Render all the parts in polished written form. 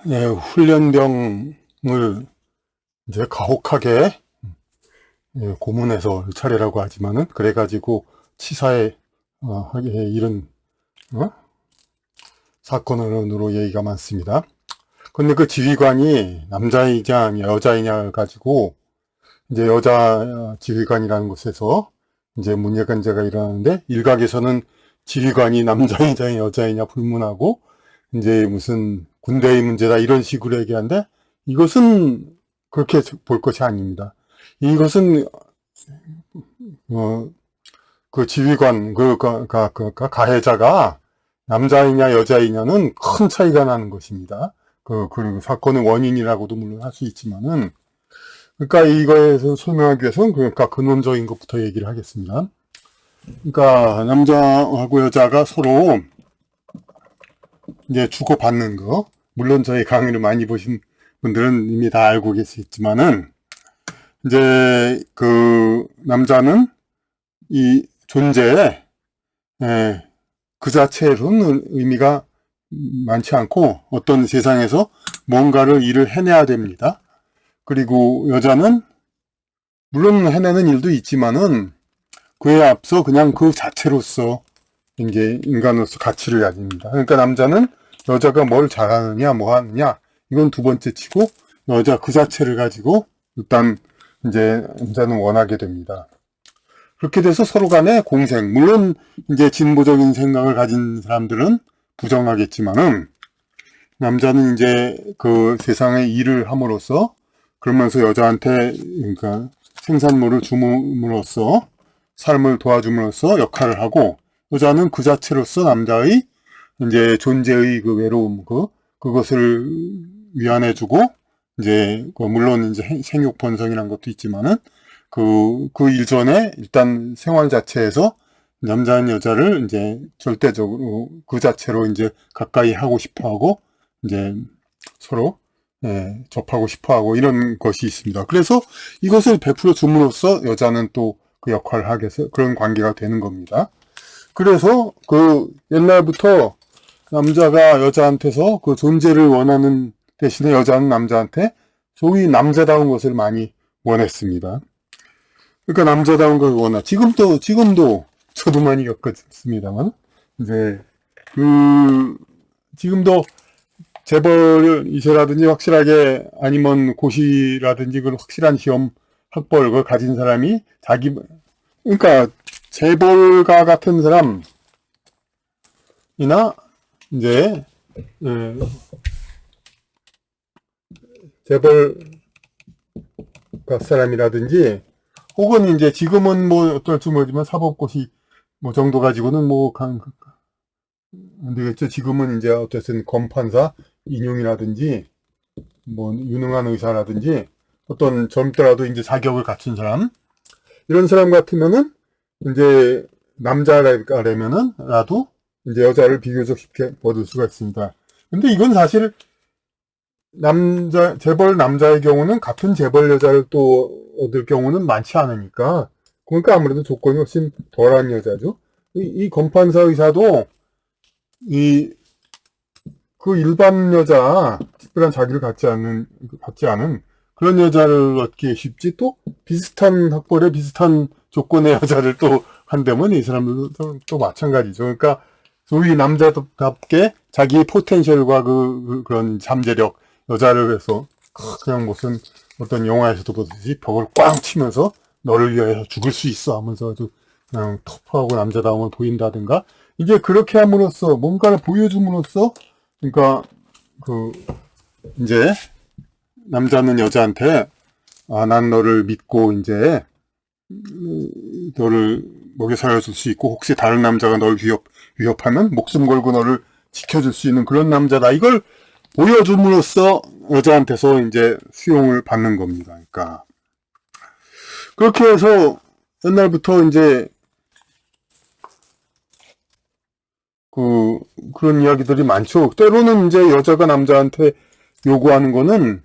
예, 훈련병을 이제 가혹하게 고문해서 차례라고 하지만은 그래가지고 치사에 하게 이런 사건으로 얘기가 많습니다. 근데 그 지휘관이 남자이냐 여자이냐를 가지고 이제 여자 지휘관이라는 곳에서 이제 문제가 일어나는데 일각에서는 지휘관이 남자이냐 여자이냐 불문하고 이제 무슨 군대의 문제다 이런 식으로 얘기하는데 이것은 그렇게 볼 것이 아닙니다. 이것은 그 지휘관 가해자가 남자이냐 여자이냐는 큰 차이가 나는 것입니다. 그리고 사건의 원인이라고도 물론 할 수 있지만은 그러니까 이거에서 설명하기 위해서는 그러니까 근원적인 것부터 얘기를 하겠습니다. 그러니까 남자하고 여자가 서로 이제 주고받는 거, 물론 저희 강의를 많이 보신 분들은 이미 다 알고 계시겠지만은 이제 그 남자는 이 존재에 그 자체로는 의미가 많지 않고 어떤 세상에서 뭔가를 일을 해내야 됩니다. 그리고 여자는 물론 해내는 일도 있지만은 그에 앞서 그냥 그 자체로서 이제 인간으로서 가치를 가집니다. 그러니까 남자는 여자가 뭘 잘하느냐 뭐 하느냐 이건 두 번째 치고 여자 그 자체를 가지고 일단 이제 남자는 원하게 됩니다. 그렇게 돼서 서로 간에 공생, 물론 이제 진보적인 생각을 가진 사람들은 부정하겠지만은 남자는 이제 그 세상에 일을 함으로써 그러면서 여자한테 그러니까 생산물을 줌으로써 삶을 도와줌으로써 역할을 하고 여자는 그 자체로서 남자의 이제 존재의 그 외로움 그것을 위안해주고 이제 물론 이제 생육 번성이란 것도 있지만은 그 일전에 일단 생활 자체에서 남자는 여자를 이제 절대적으로 그 자체로 이제 가까이 하고 싶어 하고 이제 서로 접하고 싶어 하고 이런 것이 있습니다. 그래서 이것을 베풀어 줌으로써 여자는 또 그 역할을 하게 해서 그런 관계가 되는 겁니다. 그래서 그 옛날부터 남자가 여자한테서 그 존재를 원하는 대신에 여자는 남자한테 소위 남자다운 것을 많이 원했습니다. 그러니까 남자다운 걸 원하. 지금도 저도 많이 겪었습니다만 이제 지금도 재벌이라든지 확실하게 아니면 고시라든지 그 확실한 시험 학벌 그걸 가진 사람이 그러니까 재벌가 같은 사람이나 이제 재벌가 사람이라든지 혹은 이제 지금은 뭐 어떨지 모르지만 사법고시 뭐 정도 가지고는 뭐 안 되겠죠. 지금은 이제 어쨌든 검판사 인용이라든지 뭐 유능한 의사라든지 어떤 젊더라도 이제 자격을 갖춘 사람 이런 사람 같으면은 이제 남자라면은 라도 이제 여자를 비교적 쉽게 얻을 수가 있습니다. 근데 이건 사실 재벌 남자의 경우는 같은 재벌 여자를 또 얻을 경우는 많지 않으니까 그러니까 아무래도 조건이 훨씬 덜한 여자죠. 이 검판사 의사도 그 일반 여자, 특별한 자기를 갖지 않은 그런 여자를 얻기 쉽지 또 비슷한 학벌에 비슷한 조건의 여자를 또 한다면 이 사람들도 또 마찬가지죠. 그러니까 소위 남자답게 자기의 포텐셜과 그런 잠재력, 여자를 해서 그냥 무슨 어떤 영화에서도 보듯이 벽을 꽝 치면서 너를 위해서 죽을 수 있어 하면서 아주 그냥 터프하고 남자다움을 보인다든가 이제 그렇게 함으로써 뭔가를 보여줌으로써 그러니까 이제 남자는 여자한테 난 너를 믿고 이제 너를 먹여 살려줄 수 있고 혹시 다른 남자가 널 위협하면 목숨 걸고 너를 지켜줄 수 있는 그런 남자다. 이걸 보여줌으로써 여자한테서 이제 수용을 받는 겁니다. 그러니까 그렇게 해서 옛날부터 이제 그런 이야기들이 많죠. 때로는 이제 여자가 남자한테 요구하는 거는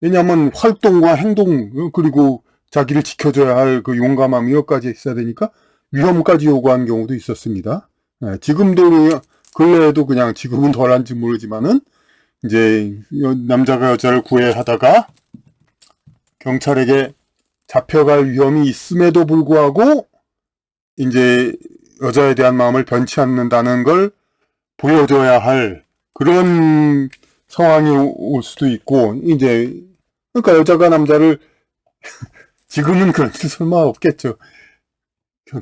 왜냐하면 활동과 행동 그리고 자기를 지켜줘야 할 그 용감함 이것까지 있어야 되니까 위험까지 요구하는 경우도 있었습니다. 지금도 근래에도 그냥 지금은 덜한지 모르지만은 이제 남자가 여자를 구애하다가 경찰에게 잡혀갈 위험이 있음에도 불구하고 이제 여자에 대한 마음을 변치 않는다는 걸 보여줘야 할 그런 상황이 올 수도 있고, 이제 그러니까 여자가 남자를 지금은 그런 일 설마 없겠죠.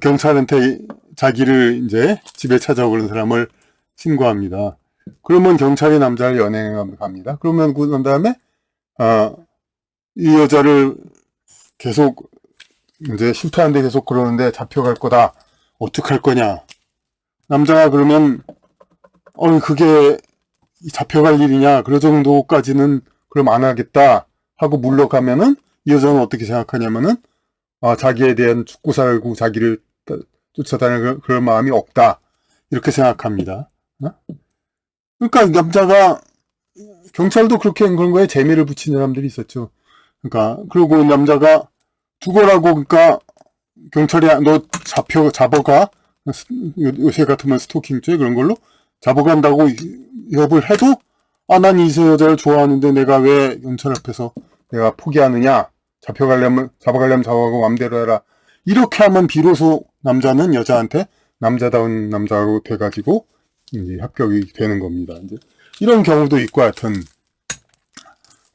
경찰한테 자기를 이제 집에 찾아오는 사람을 신고합니다. 그러면 경찰이 남자를 연행해 갑니다. 그러면 그 다음에 이 여자를 계속 이제 실패하는데 계속 그러는데 잡혀갈 거다. 어떡할 거냐? 남자가 그러면 그게 잡혀갈 일이냐? 그 정도까지는 그럼 안 하겠다 하고 물러가면은 이 여자는 어떻게 생각하냐면은 자기에 대한 죽고 살고 자기를 쫓아다니는 그런 마음이 없다. 이렇게 생각합니다. 그러니까 남자가 경찰도 그렇게 그런 거에 재미를 붙이는 사람들이 있었죠. 그러니까 그리고 남자가 죽어라고 그러니까 경찰이 너 잡아가 요새 같으면 스토킹죄 그런 걸로 잡아간다고 위협을 해도 난 이 여자를 좋아하는데 내가 왜 경찰 앞에서 내가 포기하느냐 잡아가려면 잡아가고 맘대로 해라 이렇게 하면 비로소 남자는 여자한테 남자다운 남자로 돼가지고 이제 합격이 되는 겁니다. 이제 이런 경우도 있고 하여튼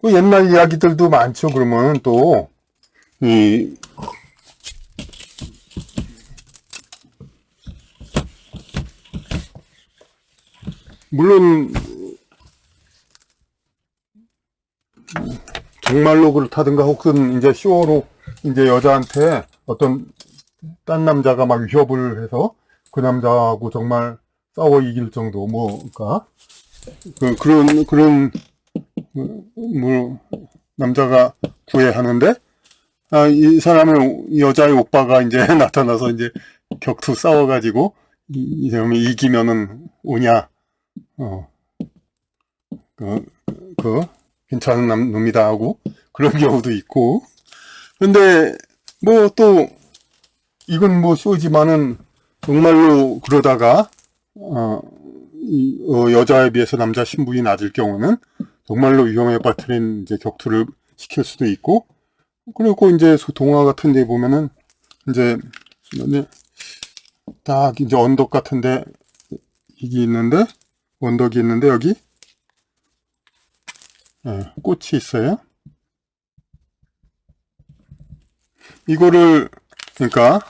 옛날 이야기들도 많죠. 그러면 또 물론 정말로 그렇다든가 혹은 이제 쇼로 이제 여자한테 어떤 딴 남자가 막 위협을 해서 그 남자하고 정말 싸워 이길 정도 그러니까 그런 남자가 구애하는데 이 사람의 여자의 오빠가 이제 나타나서 이제 격투 싸워가지고 이 사람이 이기면은 오냐 괜찮은 놈이다 하고 그런 경우도 있고 근데 또 이건 쇼지만은 정말로 그러다가 여자에 비해서 남자 신분이 낮을 경우는 정말로 위험에 빠뜨린 이제 격투를 시킬 수도 있고 그리고 이제 동화 같은 데 보면은 이제 딱 이제 언덕 같은데 언덕이 있는데 여기 꽃이 있어요. 이거를 그러니까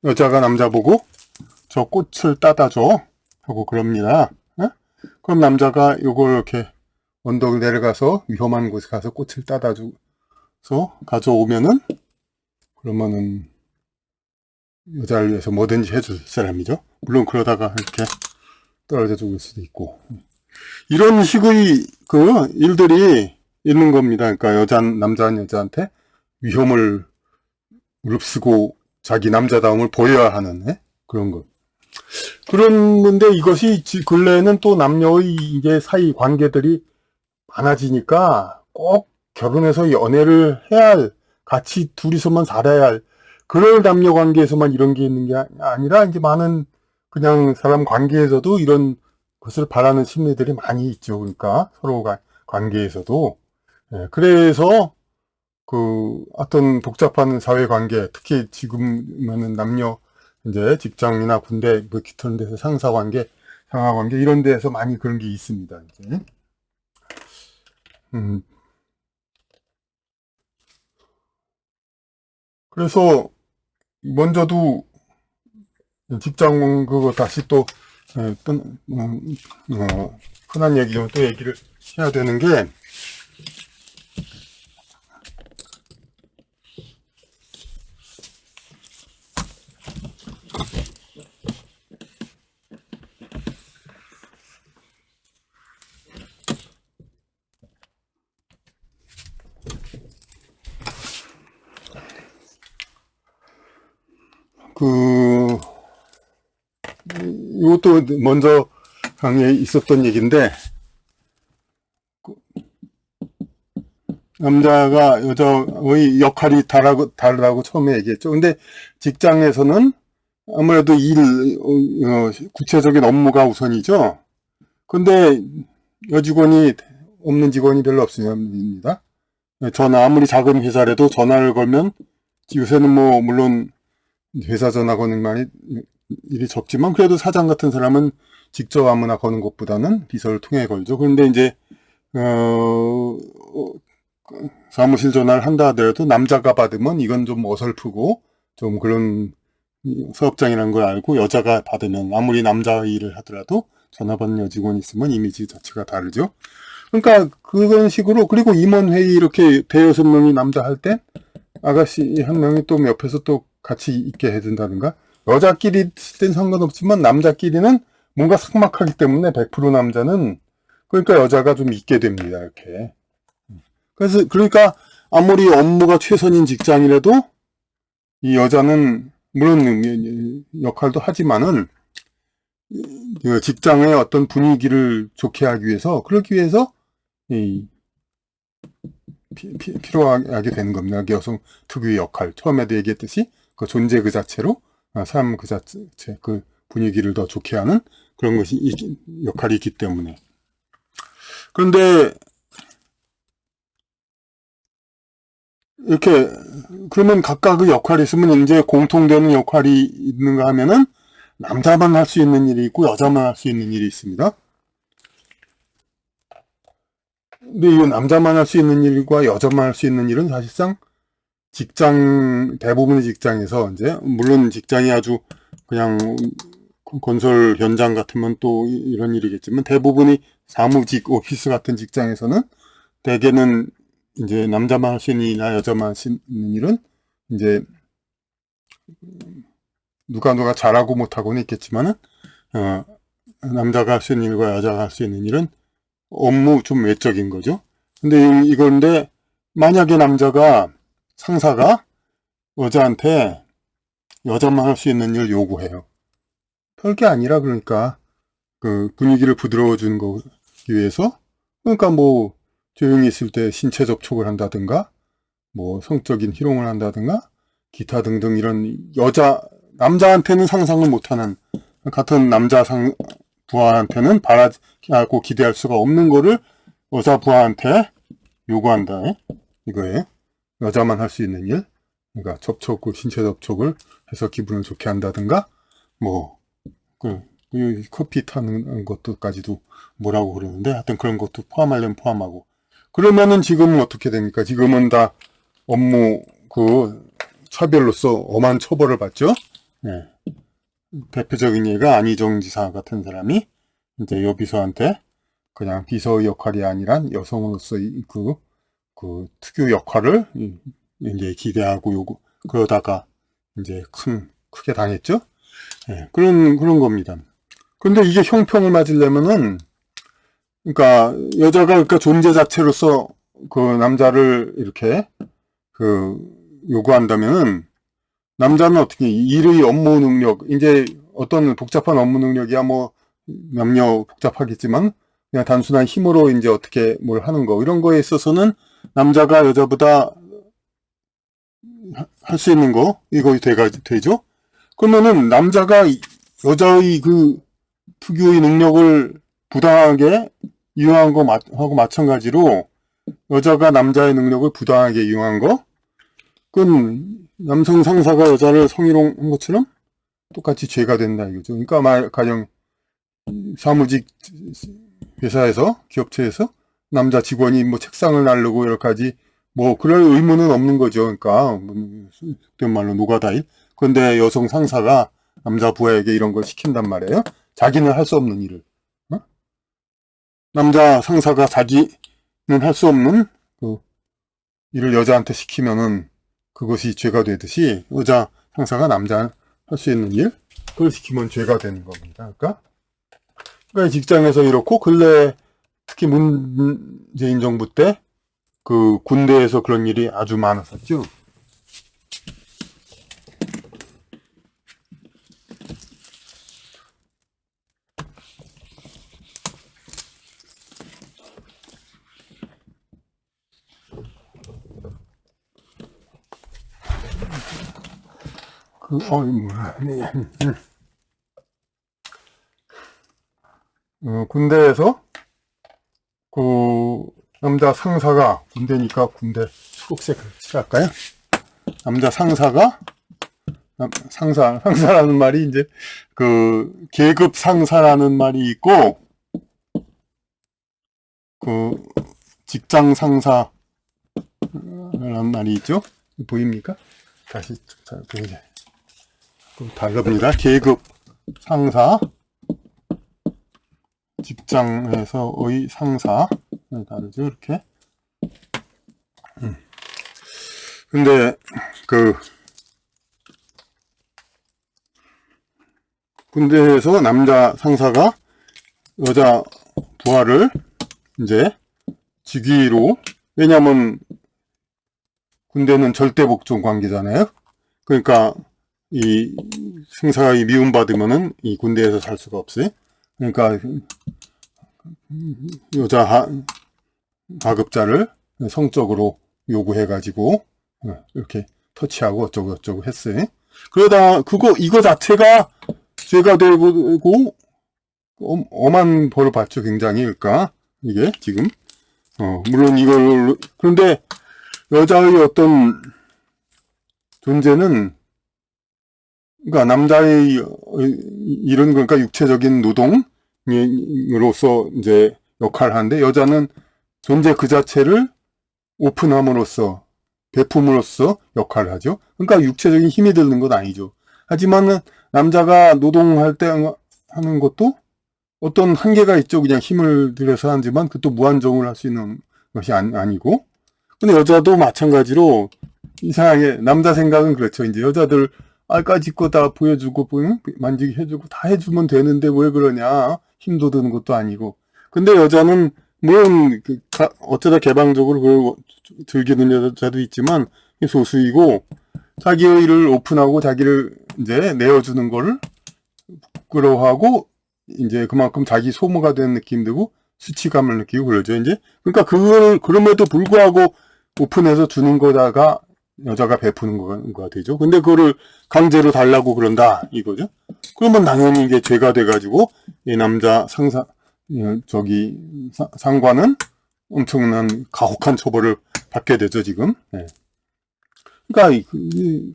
여자가 남자 보고 저 꽃을 따다 줘 하고 그럽니다. 그럼 남자가 이걸 이렇게 언덕을 내려가서 위험한 곳에 가서 꽃을 따다 줘서 가져오면은 그러면은 여자를 위해서 뭐든지 해줄 사람이죠. 물론 그러다가 이렇게 떨어져 죽을 수도 있고 이런 식의 그 일들이 있는 겁니다. 그러니까 남자는 여자한테 위험을 무릅쓰고 자기 남자다움을 보여야 하는 그런 것. 그런데 이것이 근래에는 또 남녀의 이제 사이 관계들이 많아지니까 꼭 결혼해서 연애를 해야 할, 같이 둘이서만 살아야 할, 그럴 남녀 관계에서만 이런 게 있는 게 아니라 이제 많은 그냥 사람 관계에서도 이런 것을 바라는 심리들이 많이 있죠. 그러니까 서로 관계에서도. 그래서 어떤 복잡한 사회 관계, 특히 지금은 남녀 이제 직장이나 군대 그런 데서 상사 관계, 상하 관계 이런 데서 많이 그런 게 있습니다. 이제. 그래서 먼저도 직장 그거 다시 또 흔한 얘기로 또 얘기를 해야 되는 게 이것도 먼저 강의에 있었던 얘기인데, 남자가 여자의 역할이 다르다고 처음에 얘기했죠. 근데 직장에서는 아무래도 구체적인 업무가 우선이죠. 근데 여직원이 없는 직원이 별로 없습니다. 전화, 아무리 작은 회사라도 전화를 걸면 요새는 뭐 물론 회사 전화 거는 많이 일이 적지만 그래도 사장 같은 사람은 직접 아무나 거는 것보다는 비서를 통해 걸죠. 그런데 이제 사무실 전화를 한다 하더라도 남자가 받으면 이건 좀 어설프고 좀 그런 사업장이라는 걸 알고 여자가 받으면 아무리 남자 일을 하더라도 전화 받는 여직원이 있으면 이미지 자체가 다르죠. 그러니까 그런 식으로 그리고 임원회의 이렇게 대여섯 명이 남자 할 때 아가씨 한 명이 또 옆에서 또 같이 있게 해준다든가 여자끼리 있을 땐 상관없지만 남자끼리는 뭔가 삭막하기 때문에 100% 남자는 그러니까 여자가 좀 있게 됩니다. 이렇게. 그래서 그러니까 아무리 업무가 최선인 직장이라도 이 여자는 물론 역할도 하지만은 직장의 어떤 분위기를 좋게 하기 위해서 그러기 위해서 필요하게 되는 겁니다. 여성 특유의 역할. 처음에도 얘기했듯이 그 존재 그 자체로 삶 그 자체 그 분위기를 더 좋게 하는 그런 것이 역할이 있기 때문에. 그런데 이렇게 그러면 각각의 역할이 있으면 이제 공통되는 역할이 있는가 하면은 남자만 할 수 있는 일이 있고 여자만 할 수 있는 일이 있습니다. 근데 이 남자만 할 수 있는 일과 여자만 할 수 있는 일은 사실상 대부분의 직장에서 이제 물론 직장이 아주 그냥 건설 현장 같으면 또 이런 일이겠지만 대부분이 사무직 오피스 같은 직장에서는 대개는 이제 남자만 할 수 있는 일이나 여자만 할 수 있는 일은 이제 누가 잘하고 못하고는 있겠지만은 남자가 할 수 있는 일과 여자가 할 수 있는 일은 업무 좀 외적인 거죠. 근데 이건데 만약에 상사가 여자한테 여자만 할 수 있는 일 요구해요. 별게 아니라 그러니까 그 분위기를 부드러워 주는 거기 위해서 그러니까 뭐 조용히 있을 때 신체 접촉을 한다든가 뭐 성적인 희롱을 한다든가 기타 등등 이런 남자한테는 상상을 못하는 같은 남자 부하한테는 바라고 기대할 수가 없는 거를 여자 부하한테 요구한다. 이거예요. 여자만 할 수 있는 일. 그러니까 신체 접촉을 해서 기분을 좋게 한다든가 뭐 커피 타는 것도까지도 뭐라고 그러는데 하여튼 그런 것도 포함하려면 포함하고 그러면은 지금은 어떻게 됩니까? 지금은 다 업무 차별로서 엄한 처벌을 받죠. 네. 대표적인 예가 안희정 지사 같은 사람이 이제 여비서한테 그냥 비서의 역할이 아니라 여성으로서의 그 특유 역할을 이제 기대하고 그러다가 이제 크게 당했죠. 네, 그런 겁니다. 근데 이게 형평을 맞으려면은 그러니까 여자가 그러니까 존재 자체로서 그 남자를 이렇게 요구한다면은 남자는 어떻게 일의 업무 능력 이제 어떤 복잡한 업무 능력이야 뭐 남녀 복잡하겠지만 그냥 단순한 힘으로 이제 어떻게 뭘 하는 거 이런 거에 있어서는 남자가 여자보다 할 수 있는 거 이거 되죠. 그러면은 남자가 여자의 그 특유의 능력을 부당하게 이용한 거하고 마찬가지로 여자가 남자의 능력을 부당하게 이용한 거 그건 남성 상사가 여자를 성희롱한 것처럼 똑같이 죄가 된다 이거죠. 그러니까 가령 사무직 회사에서 기업체에서 남자 직원이 뭐 책상을 나르고 여러 가지 뭐 그럴 의무는 없는 거죠. 그러니까 그런 말로 노가다일. 그런데 여성 상사가 남자 부하에게 이런 걸 시킨단 말이에요. 자기는 할 수 없는 일을. 남자 상사가 자기는 할 수 없는 그 일을 여자한테 시키면은 그것이 죄가 되듯이 여자 상사가 남자 할 수 있는 일 그걸 시키면 죄가 되는 겁니다. 그러니까 직장에서 이렇고 근래 특히 문재인 정부 때 그 군대에서 그런 일이 아주 많았었죠. 군대에서 그 남자 상사가, 군대니까 군대 초록색을 칠할까요? 남자 상사가, 상사라는 말이 이제 그 계급 상사라는 말이 있고, 그 직장 상사라는 말이 있죠. 보입니까? 다시 잘 보이게. 다릅니다. 계급 상사, 직장에서의 상사, 다르죠, 이렇게. 근데 그 군대에서 남자 상사가 여자 부하를 이제 직위로, 왜냐면 군대는 절대 복종 관계잖아요. 그러니까 이 상사가 미움받으면은 이 군대에서 살 수가 없어요. 그러니까 여자 하급자를 성적으로 요구해가지고 이렇게 터치하고 어쩌고 저쩌고 했어요. 그러다 이거 자체가 죄가 되고 엄한 벌을 받죠, 굉장히. 그러니까 이게 지금 물론 이걸, 그런데 여자의 어떤 존재는, 그러니까 남자의 이런, 그러니까 육체적인 노동으로서 이제 역할을 하는데, 여자는 존재 그 자체를 오픈함으로써, 베품으로써 역할을 하죠. 그러니까 육체적인 힘이 드는 건 아니죠. 하지만은 남자가 노동할 때 하는 것도 어떤 한계가 있죠. 그냥 힘을 들여서 하지만 그것도 무한정을 할 수 있는 것이 아니고. 근데 여자도 마찬가지로, 이상하게 남자 생각은 그렇죠. 이제 여자들 알까짓 거 다 보여주고 만지게 해주고 다 해주면 되는데 왜 그러냐, 힘도 드는 것도 아니고. 근데 여자는 물론 어쩌다 개방적으로 그걸 즐기는 여자도 있지만 소수이고, 자기의 일을 오픈하고 자기를 이제 내어주는 거를 부끄러워하고, 이제 그만큼 자기 소모가 되는 느낌 들고 수치감을 느끼고 그러죠, 이제. 그러니까 그럼에도 불구하고 오픈해서 주는 거다가 여자가 베푸는 거가 되죠. 근데 그거를 강제로 달라고 그런다, 이거죠. 그러면 당연히 이게 죄가 돼가지고, 이 남자 상관은 엄청난 가혹한 처벌을 받게 되죠, 지금. 네. 그러니까,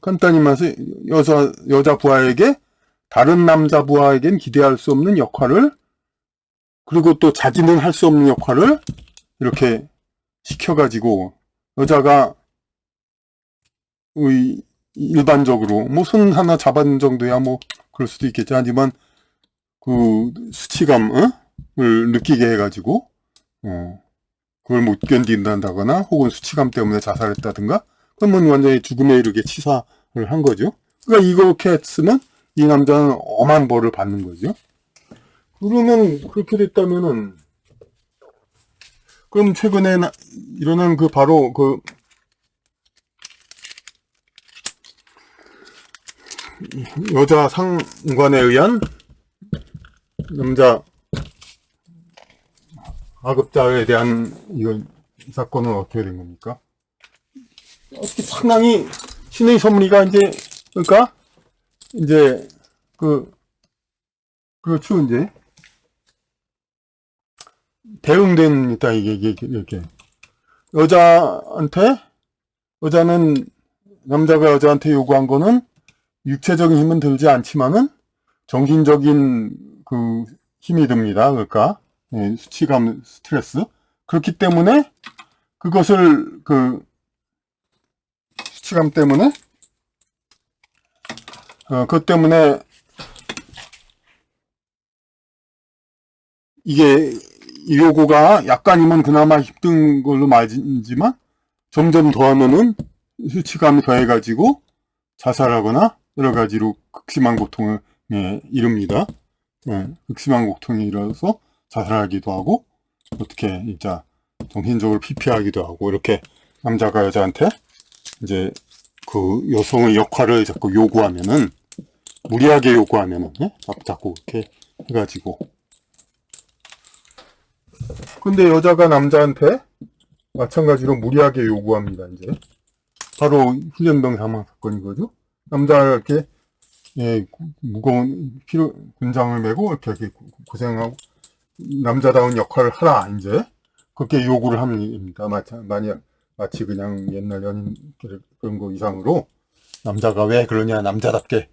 간단히 말해서 여자 부하에게, 다른 남자 부하에겐 기대할 수 없는 역할을, 그리고 또 자기는 할 수 없는 역할을 이렇게 시켜가지고, 여자가 일반적으로 뭐 손 하나 잡은 정도야 뭐 그럴 수도 있겠죠. 하지만 그 수치감을 느끼게 해가지고 그걸 못 견딘다거나 혹은 수치감 때문에 자살했다든가, 그러면 완전히 죽음에 이르게 치사를 한 거죠. 그러니까 이렇게 했으면 이 남자는 엄한 벌을 받는 거죠. 그러면 그렇게 됐다면은, 그럼 최근에 일어난 바로 여자 상관에 의한 남자 하급자에 대한 이 사건은 어떻게 된 겁니까? 어떻게 상당히 신의 섭리가 이제, 그러니까 이제 그렇죠, 이제 대응됩니다. 이게 이렇게 여자는 남자가 여자한테 요구한 거는 육체적인 힘은 들지 않지만은 정신적인 힘이 듭니다. 그러니까 수치감, 스트레스. 그렇기 때문에 그것을 수치감 때문에 그것 때문에 이게 이 요구가 약간이면 그나마 힘든 걸로 말이지만 점점 더하면은 수치감이 더해가지고 자살하거나 여러 가지로 극심한 고통을 이릅니다. 극심한 고통이 일어서 자살하기도 하고, 어떻게 진짜 정신적으로 피폐하기도 하고, 이렇게 남자가 여자한테 이제 여성의 역할을 자꾸 요구하면은, 무리하게 요구하면은 자꾸 이렇게 해가지고. 근데 여자가 남자한테 마찬가지로 무리하게 요구합니다, 이제. 바로 훈련병 사망 사건인 거죠. 남자가 이렇게 예, 무거운 군장을 메고 이렇게 고생하고 남자다운 역할을 하라 이제 그렇게 요구를 합니다. 마치 그냥 옛날 연인 그런 거 이상으로 남자가 왜 그러냐 남자답게.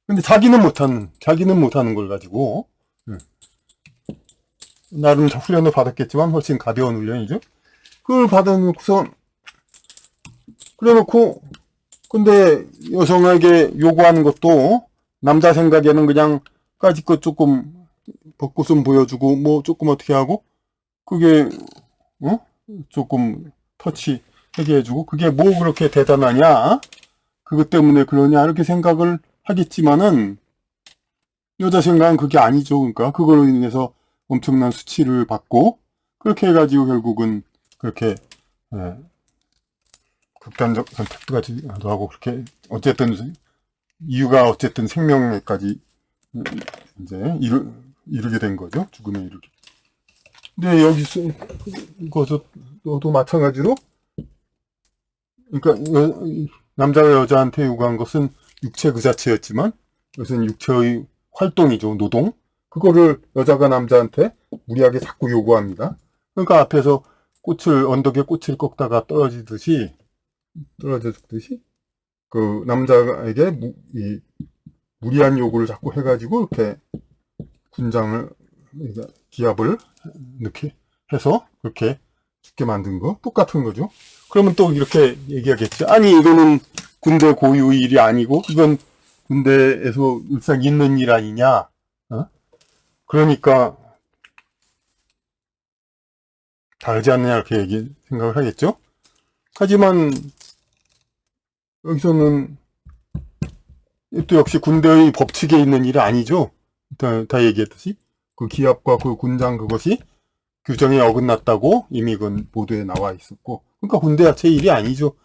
근데 자기는 못하는 걸 가지고 나름 훈련을 받았겠지만 훨씬 가벼운 훈련이죠. 그걸 받아놓고서 그래놓고 근데 여성에게 요구하는 것도 남자 생각에는 그냥 까짓것 조금 벚꽃은 보여주고 뭐 조금 어떻게 하고 그게 조금 터치하게 해주고 그게 뭐 그렇게 대단하냐 그것 때문에 그러냐 이렇게 생각을 하겠지만은 여자 생각은 그게 아니죠. 그러니까 그걸로 인해서 엄청난 수치를 받고 그렇게 해가지고 결국은 그렇게 극단적 선택까지 하고 그렇게 어쨌든 이유가 어쨌든 생명에까지 이제 이르게 된 거죠. 죽음에 이르게. 근데 여기서 이것도 마찬가지로 그러니까 남자가 여자한테 요구한 것은 육체 그 자체였지만 이것은 육체의 활동이죠. 노동. 그거를 여자가 남자한테 무리하게 자꾸 요구합니다. 그러니까 앞에서 언덕에 꽃을 꺾다가 떨어져 죽듯이 그 남자에게 무리한 요구를 자꾸 해가지고 이렇게 군장을 기압을 이렇게 해서 그렇게 죽게 만든 거 똑같은 거죠. 그러면 또 이렇게 얘기하겠죠. 아니 이거는 군대 고유의 일이 아니고 이건 군대에서 일상 있는 일 아니냐. 그러니까 다르지 않느냐 이렇게 생각을 하겠죠. 하지만 여기서는 또 역시 군대의 법칙에 있는 일이 아니죠. 다 얘기했듯이 그 기압과 그 군장 그것이 규정에 어긋났다고 이미 그건 보도에 나와 있었고 그러니까 군대 자체의 일이 아니죠.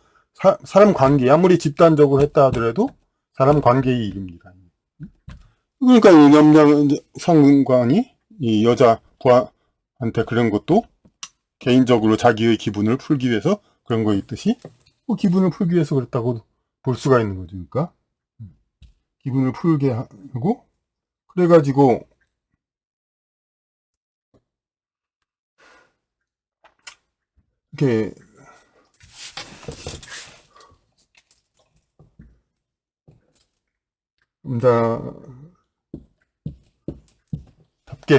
사람 관계 아무리 집단적으로 했다 하더라도 사람 관계의 일입니다. 그러니까 이 남자 상관이 이 여자 부하한테 그런 것도 개인적으로 자기의 기분을 풀기 위해서 그런 거 있듯이 뭐 기분을 풀기 위해서 그랬다고 볼 수가 있는 거죠. 그러니까 기분을 풀게 하고 그래가지고 이렇게 남자답게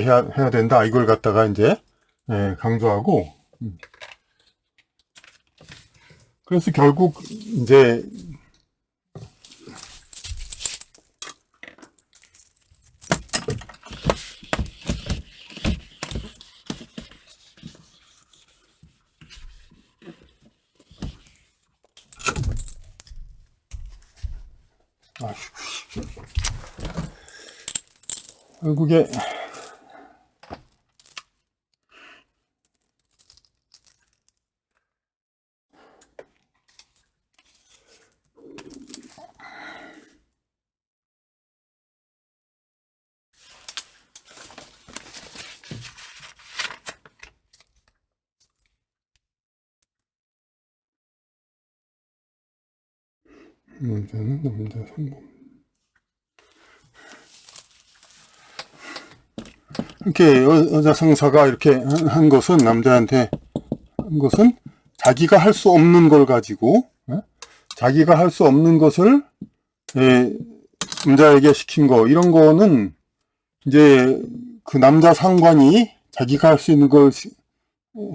해야 된다 이걸 갖다가 이제 강조하고 그래서 결국 이제 결국에 문제는 남자 성공 이렇게 여자 상사가 이렇게 한 것은 남자한테 한 것은 자기가 할 수 없는 걸 가지고 자기가 할 수 없는 것을 남자에게 시킨 거 이런 거는 이제 그 남자 상관이 자기가 할 수 있는 걸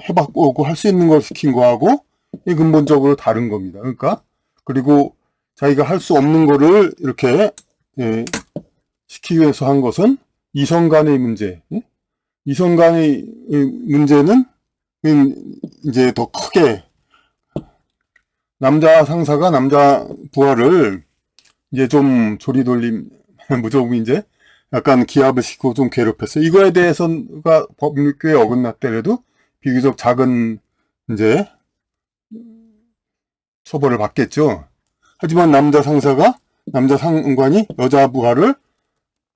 해봤고 할 수 있는 걸 시킨 거하고 근본적으로 다른 겁니다. 그러니까 그리고 자기가 할 수 없는 거를 이렇게 시키기 위해서 한 것은 이성 간의 문제. 이성 간의 문제는 이제 더 크게 남자 상사가 남자 부하를 이제 좀 조리돌림 무조건 이제 약간 기합을 시키고 좀 괴롭혔어요. 이거에 대해서가 법률교에 어긋났더라도 비교적 작은 이제 처벌을 받겠죠. 하지만 남자 상관이 여자 부하를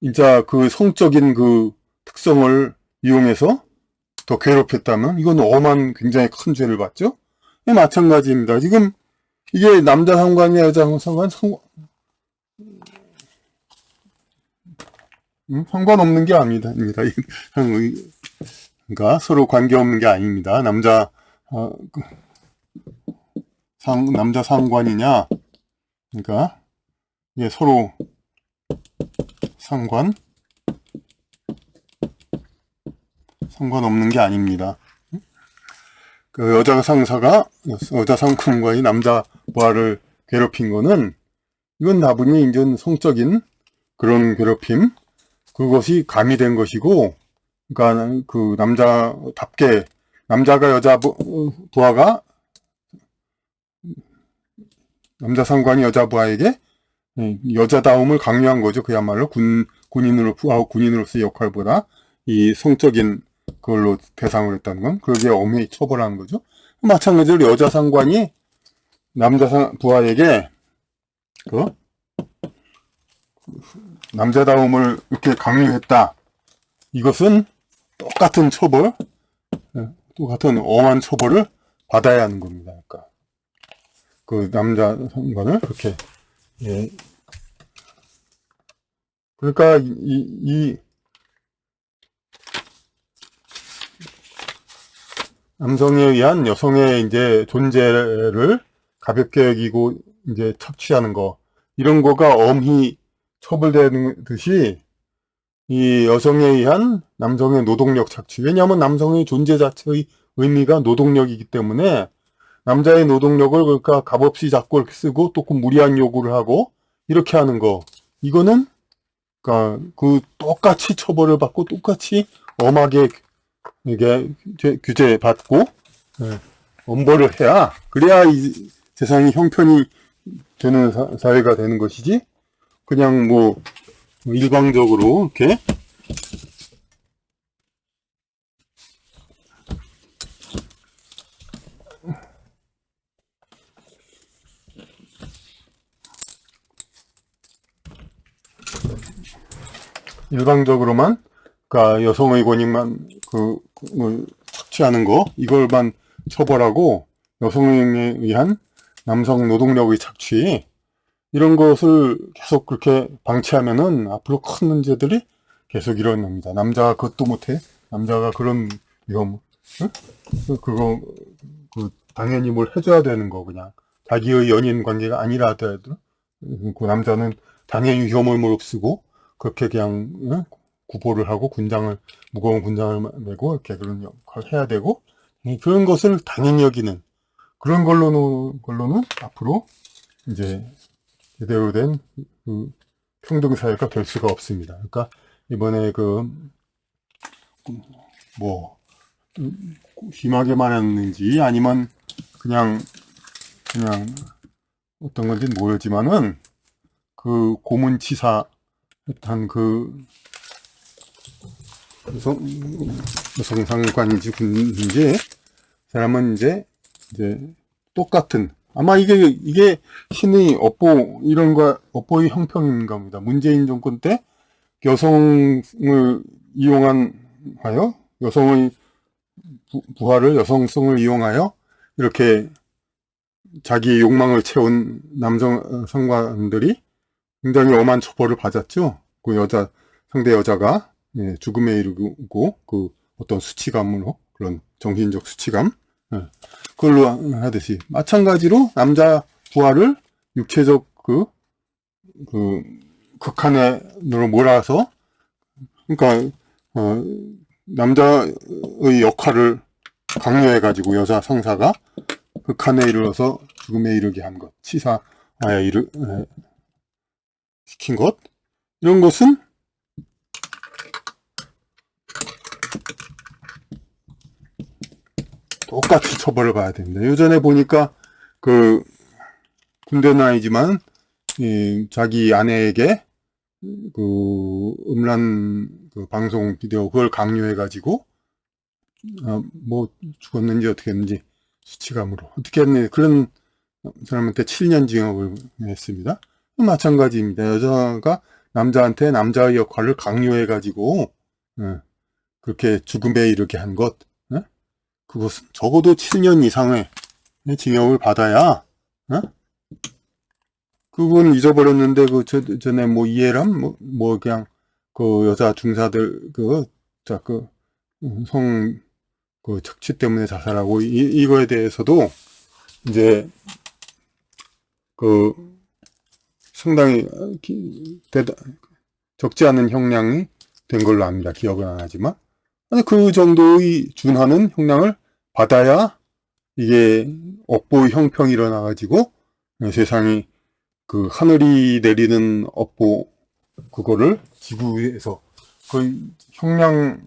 진짜 그 성적인 그 특성을 이용해서 더 괴롭혔다면 이건 굉장히 큰 죄를 받죠. 마찬가지입니다. 지금 이게 남자 상관이나 여자 상관 상관없는 게 아닙니다. 그러니까 서로 관계없는 게 아닙니다. 남자 상관이냐, 그러니까 이게 서로 상관없는 게 아닙니다. 그 여자 상관이 남자 부하를 괴롭힌 거는, 이건 다분히 인전 성적인 그런 괴롭힘, 그것이 가미된 것이고, 그러니까 그 남자답게, 남자 상관이 여자 부하에게 여자다움을 강요한 거죠. 그야말로 군인으로서의 역할보다 이 성적인 그걸로 대상을 했다는 건, 그게 엄히 처벌하는 거죠. 마찬가지로 여자 상관이 남자 부하에게 그 남자다움을 이렇게 강요했다. 이것은 똑같은 엄한 처벌을 받아야 하는 겁니다. 그러니까 그 남자 상관을 그렇게, 예. 그러니까 이 남성에 의한 여성의 이제 존재를 가볍게 여기고 이제 착취하는 거, 이런 거가 엄히 처벌되는 듯이 이 여성에 의한 남성의 노동력 착취, 왜냐하면 남성의 존재 자체의 의미가 노동력이기 때문에 남자의 노동력을 그러니까 값없이 자꾸 이렇게 쓰고 또 그 무리한 요구를 하고 이렇게 하는 거, 이거는 그러니까 그 똑같이 처벌을 받고 똑같이 엄하게 이게 규제받고, 예, 엄벌을 해야, 그래야 이 세상이 형편이 되는 사회가 되는 것이지, 그냥 뭐 일방적으로 이렇게 일방적으로만, 그러니까 여성의 권익만 착취하는 거, 이걸만 처벌하고 여성에 의한 남성 노동력의 착취, 이런 것을 계속 그렇게 방치하면은 앞으로 큰 문제들이 계속 일어납니다. 남자가 그것도 못해? 남자가 그런 위험, 응? 당연히 뭘 해줘야 되는 거, 그냥. 자기의 연인 관계가 아니라 하더라도, 그 남자는 당연히 위험을 무릅쓰고, 그렇게 그냥, 응? 구보를 하고 무거운 군장을 메고, 이렇게 그런 역할을 해야 되고, 그런 것을 당연히 여기는, 그런 걸로는 앞으로 이제 제대로 된 평등사회가 될 수가 없습니다. 그러니까 이번에 심하게 말했는지 아니면 그냥 어떤 건지 모르지만은 그 고문치사 한 여성 상관인지 군인지 사람은 이제 똑같은, 아마 이게 신의 업보의 형평인 겁니다. 문재인 정권 때 여성을 이용하여, 여성의 부하를, 여성성을 이용하여 이렇게 자기 욕망을 채운 남성 상관들이 굉장히 엄한 처벌을 받았죠. 상대 여자가, 예, 죽음에 이르고 그 어떤 수치감으로, 그런 정신적 수치감, 예, 그걸로 하듯이 마찬가지로 남자 부하를 육체적 극한으로 몰아서, 그러니까 남자의 역할을 강요해가지고 여자 상사가 극한에 이르러서 죽음에 이르게 한 것, 치사하에 시킨 것, 이런 것은 똑같이 처벌을 받아야 됩니다. 예전에 보니까 군대는 아니지만 자기 아내에게 음란 방송 비디오 그걸 강요해가지고 뭐 죽었는지 어떻게 했는지 수치감으로 어떻게 했는지 그런 사람한테 7년 징역을 했습니다. 마찬가지입니다. 여자가 남자한테 남자의 역할을 강요해가지고 그렇게 죽음에 이르게 한 것, 그것은 적어도 7년 이상의 징역을 받아야, 그건 잊어버렸는데 전에 뭐 이해람 그냥 그 여자 중사들 착취 때문에 자살하고 이거에 대해서도 이제 그 상당히 적지 않은 형량이 된 걸로 압니다. 기억은 안 하지만. 아니, 그 정도의 준하는 형량을 받아야 이게 업보 형평이 일어나가지고 세상이 그 하늘이 내리는 업보 그거를 지구에서 그 형량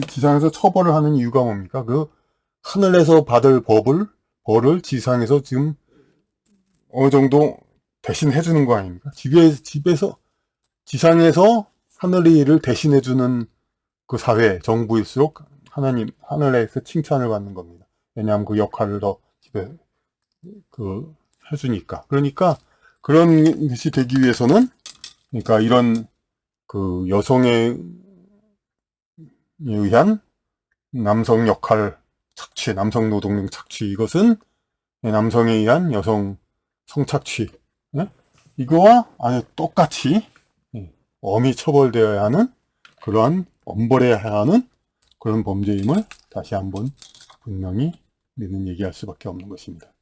지상에서 처벌을 하는 이유가 뭡니까? 그 하늘에서 받을 벌을 지상에서 지금 어느 정도 대신 해주는 거 아닙니까? 지상에서 하늘의 일을 대신해주는 그 사회, 정부일수록 하늘에서 칭찬을 받는 겁니다. 왜냐하면 그 역할을 더 해주니까. 그러니까 그런 것이 되기 위해서는, 그러니까 이런 그 여성에 의한 남성 역할 착취, 남성 노동력 착취, 이것은 남성에 의한 여성 성착취, 이거와 아주 똑같이 엄히 처벌되어야 하는 그러한 엄벌해야 하는 그런 범죄임을 다시 한번 분명히 우리는 얘기할 수밖에 없는 것입니다.